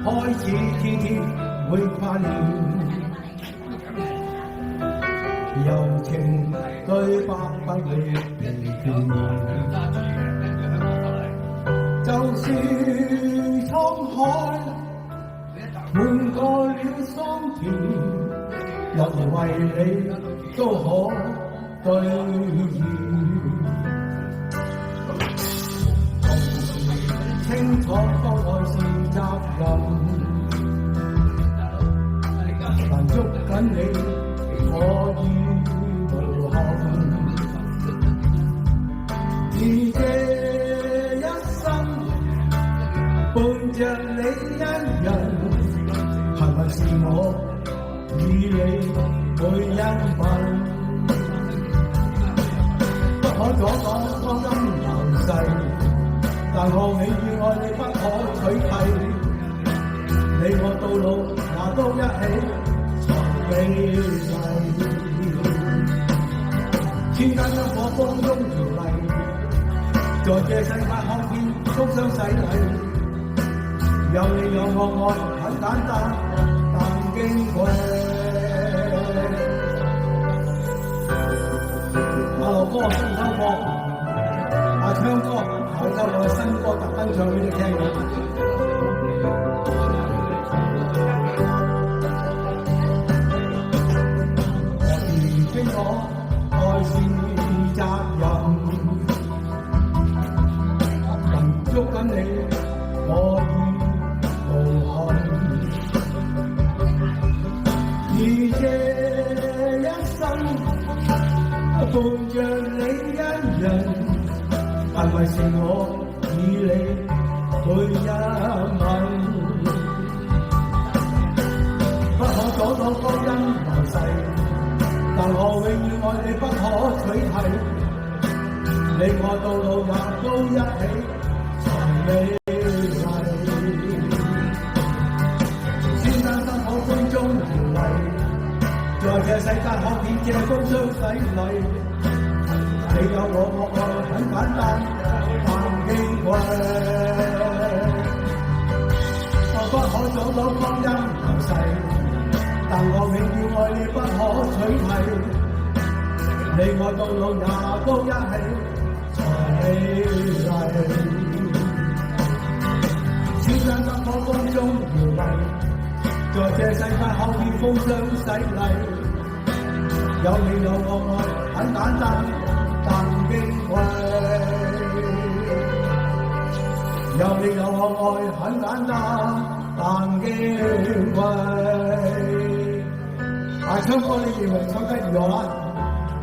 開始天天會掛念，柔情對白不會疲倦。就算滄海換過了桑田，若然為你都可兌現。清楚當愛是責任，但捉緊你可以無憾。而這一生伴着你一人，係咪是我與你會因吻？不可阻擋光陰流逝，但我永遠愛你不可取替，你我到老也都一起才美麗。千間燈火風中搖曳，在這世界看見互相洗禮。有你有我愛很簡單，但矜貴。阿樂哥新秋歌，阿昌哥後週有新歌特登唱俾你聽嘅。我哋清楚愛是責任，能捉緊你我已無憾。而這一生伴着你一人，係咪是我與你會一吻？不可阻擋光陰流逝，但我永遠愛你不可取替，你我到老也都一起才美麗。千間燈火風中搖曳，在這世界可見這風霜洗禮。你有我愛很簡單，但矜貴。我不可阻擋光陰流逝，但我永遠愛你不可取替。你我到老也都一起才美麗。千間燈火風中搖曳，在這世界看見風霜洗禮。有你有我愛很簡單，但矜貴。有你有我愛很簡單，但矜貴。唱歌你認為唱得如何啊？